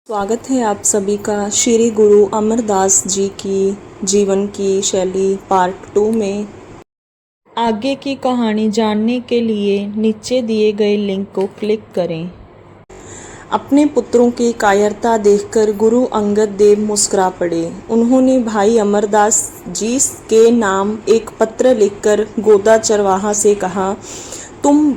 स्वागत है आप सभी का श्री गुरु अमरदास जी की जीवन की शैली पार्ट 2 में। आगे की कहानी जानने के लिए नीचे दिए गए लिंक को क्लिक करें। अपने पुत्रों की कायरता देखकर गुरु अंगद देव मुस्कुरा पड़े। उन्होंने भाई अमरदास जी के नाम एक पत्र लिखकर गोदा चरवाहा से कहा, तुम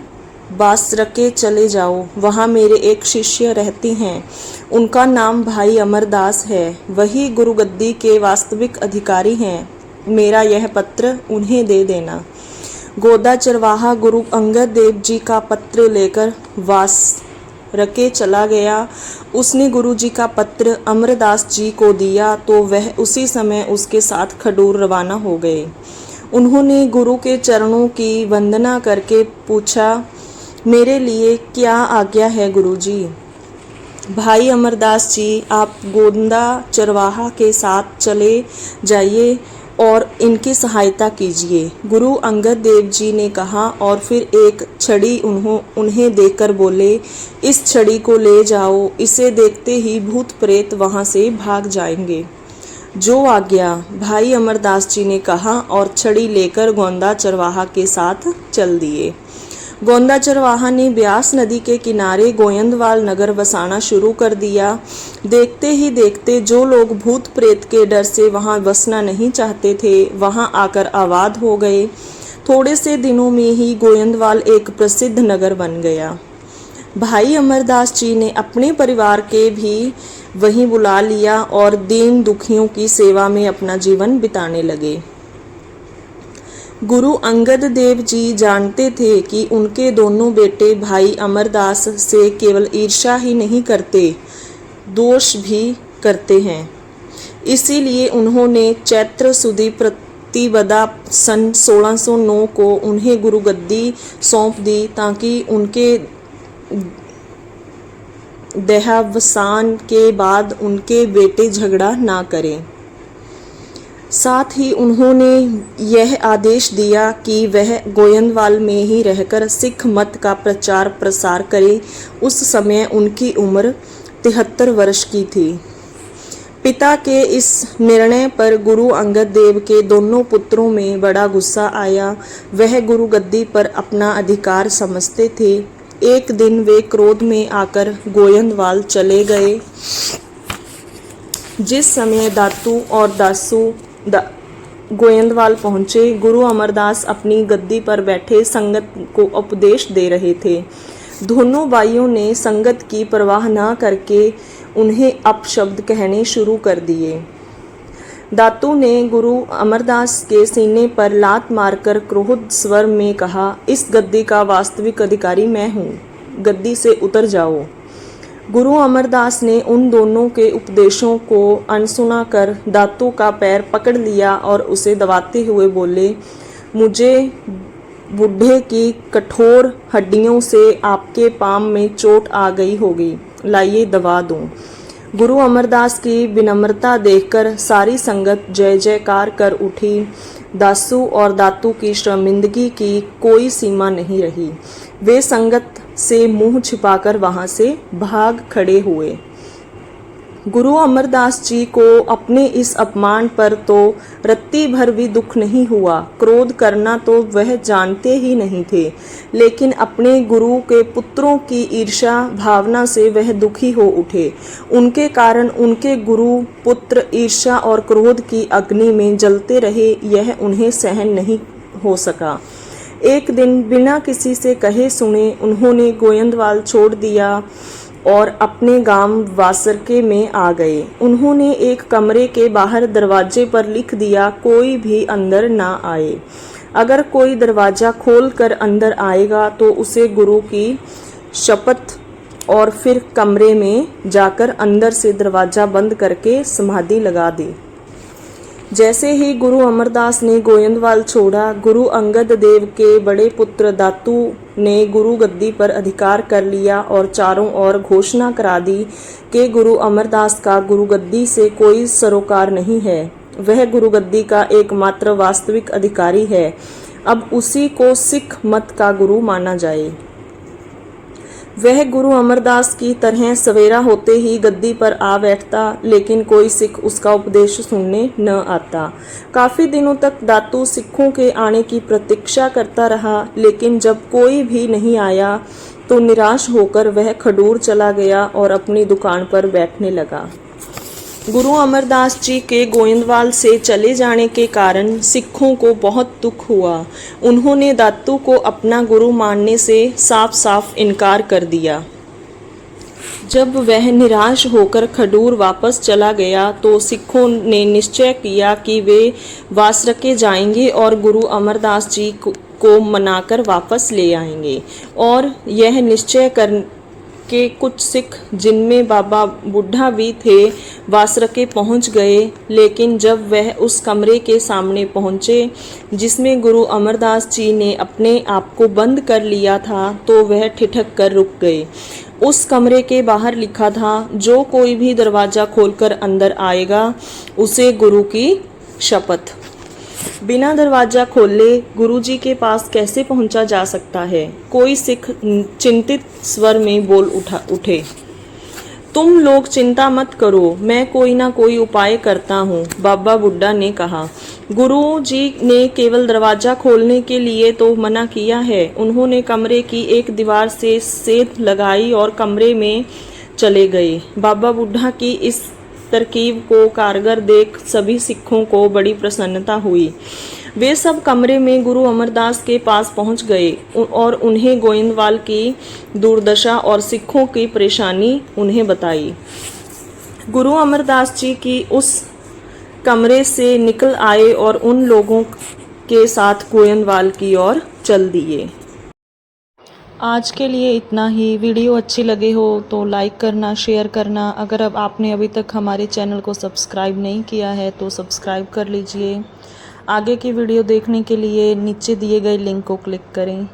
बासरके चले जाओ, वहाँ मेरे एक शिष्य रहती हैं, उनका नाम भाई अमरदास है, वही गुरुगद्दी के वास्तविक अधिकारी हैं, मेरा यह पत्र उन्हें दे देना। गोदा चरवाहा गुरु अंगद देव जी का पत्र लेकर वासरके चला गया। उसने गुरु जी का पत्र अमरदास जी को दिया तो वह उसी समय उसके साथ खडूर रवाना हो गए। उन्होंने गुरु के चरणों की वंदना करके पूछा, मेरे लिए क्या आज्ञा है गुरुजी? भाई अमरदास जी, आप गोंदा चरवाहा के साथ चले जाइए और इनकी सहायता कीजिए, गुरु अंगद देव जी ने कहा और फिर एक छड़ी उन्हें देकर बोले, इस छड़ी को ले जाओ, इसे देखते ही भूत प्रेत वहाँ से भाग जाएंगे। जो आज्ञा, भाई अमरदास जी ने कहा और छड़ी लेकर गोंदा चरवाहा के साथ चल दिए। गोंदा चरवाहा ने ब्यास नदी के किनारे गोयंदवाल नगर बसाना शुरू कर दिया। देखते ही देखते जो लोग भूत प्रेत के डर से वहां बसना नहीं चाहते थे, वहां आकर आबाद हो गए। थोड़े से दिनों में ही गोयंदवाल एक प्रसिद्ध नगर बन गया। भाई अमरदास जी ने अपने परिवार के भी वहीं बुला लिया और दीन दुखियों की सेवा में अपना जीवन बिताने लगे। गुरु अंगद देव जी जानते थे कि उनके दोनों बेटे भाई अमरदास से केवल ईर्ष्या ही नहीं करते, दोष भी करते हैं। इसीलिए उन्होंने चैत्र सुदी प्रतिपदा सन 1609 को उन्हें गुरुगद्दी सौंप दी ताकि उनके देहावसान के बाद उनके बेटे झगड़ा ना करें। साथ ही उन्होंने यह आदेश दिया कि वह गोयंदवाल में ही रहकर सिख मत का प्रचार प्रसार करे। उस समय उनकी उम्र 73 वर्ष की थी। पिता के इस निर्णय पर गुरु अंगद देव के दोनों पुत्रों में बड़ा गुस्सा आया। वह गुरुगद्दी पर अपना अधिकार समझते थे। एक दिन वे क्रोध में आकर गोयंदवाल चले गए। जिस समय दातू और दासू गोयंदवाल पहुंचे, गुरु अमरदास अपनी गद्दी पर बैठे संगत को उपदेश दे रहे थे। दोनों भाइयों ने संगत की परवाह न करके उन्हें अपशब्द कहने शुरू कर दिए। दातू ने गुरु अमरदास के सीने पर लात मारकर क्रोध स्वर में कहा, इस गद्दी का वास्तविक अधिकारी मैं हूँ, गद्दी से उतर जाओ। गुरु अमरदास ने उन दोनों के उपदेशों को अनसुना कर दातू का पैर पकड़ लिया और उसे दबाते हुए बोले, मुझे बूढ़े की कठोर हड्डियों से आपके पांव में चोट आ गई होगी, लाइए दवा दूं। गुरु अमरदास की विनम्रता देखकर सारी संगत जय जयकार कर उठी। दासू और दातू की शर्मिंदगी की कोई सीमा नहीं रही। वे संगत से मुंह छिपाकर वहां से भाग खड़े हुए। गुरु अमरदास जी को अपने इस अपमान पर तो रत्ती भर भी दुख नहीं हुआ। क्रोध करना तो वह जानते ही नहीं थे, लेकिन अपने गुरु के पुत्रों की ईर्ष्या भावना से वह दुखी हो उठे। उनके कारण उनके गुरु पुत्र ईर्ष्या और क्रोध की अग्नि में जलते रहे। यह उन्हें सहन नहीं हो सका। एक दिन बिना किसी से कहे सुने उन्होंने गोयंदवाल छोड़ दिया और अपने गांव वासरके में आ गए। उन्होंने एक कमरे के बाहर दरवाजे पर लिख दिया, कोई भी अंदर ना आए। अगर कोई दरवाज़ा खोलकर अंदर आएगा तो उसे गुरु की शपथ, और फिर कमरे में जाकर अंदर से दरवाज़ा बंद करके समाधि लगा दी। जैसे ही गुरु अमरदास ने गोयंदवाल छोड़ा, गुरु अंगद देव के बड़े पुत्र दातू ने गुरु गद्दी पर अधिकार कर लिया और चारों ओर घोषणा करा दी कि गुरु अमरदास का गुरु गद्दी से कोई सरोकार नहीं है, वह गुरु गद्दी का एकमात्र वास्तविक अधिकारी है। अब उसी को सिख मत का गुरु माना जाए। वह गुरु अमरदास की तरह सवेरा होते ही गद्दी पर आ बैठता, लेकिन कोई सिख उसका उपदेश सुनने न आता। काफ़ी दिनों तक दातू सिखों के आने की प्रतीक्षा करता रहा, लेकिन जब कोई भी नहीं आया तो निराश होकर वह खडूर चला गया और अपनी दुकान पर बैठने लगा। गुरु अमरदास जी के गोविंदवाल से चले जाने के कारण सिखों को बहुत दुख हुआ। उन्होंने दातू को अपना गुरु मानने से साफ साफ इनकार कर दिया। जब वह निराश होकर खडूर वापस चला गया तो सिखों ने निश्चय किया कि वे वासरके जाएंगे और गुरु अमरदास जी को मनाकर वापस ले आएंगे। और यह निश्चय कर के कुछ सिख, जिनमें बाबा बुढ़ा भी थे, वासरके पहुंच गए। लेकिन जब वह उस कमरे के सामने पहुंचे जिसमें गुरु अमरदास जी ने अपने आप को बंद कर लिया था, तो वह ठिठक कर रुक गए। उस कमरे के बाहर लिखा था, जो कोई भी दरवाज़ा खोलकर अंदर आएगा उसे गुरु की शपथ। बिना दरवाज़ा खोले गुरुजी के पास कैसे पहुंचा जा सकता है? कोई सिख चिंतित स्वर में बोल उठे, तुम लोग चिंता मत करो, मैं कोई ना कोई उपाय करता हूँ। बाबा बुड्ढा ने कहा, गुरुजी ने केवल दरवाज़ा खोलने के लिए तो मना किया है। उन्होंने कमरे की एक दीवार से सेंध लगाई और कमरे में चले गए। बाबा बुड्ढा की इस तरकीब को कारगर देख सभी सिखों को बड़ी प्रसन्नता हुई। वे सब कमरे में गुरु अमरदास के पास पहुंच गए और उन्हें गोविंदवाल की दुर्दशा और सिखों की परेशानी उन्हें बताई। गुरु अमरदास जी की उस कमरे से निकल आए और उन लोगों के साथ गोविंदवाल की ओर चल दिए। आज के लिए इतना ही। वीडियो अच्छी लगे हो तो लाइक करना, शेयर करना। अगर अब आपने अभी तक हमारे चैनल को सब्सक्राइब नहीं किया है तो सब्सक्राइब कर लीजिए। आगे की वीडियो देखने के लिए नीचे दिए गए लिंक को क्लिक करें।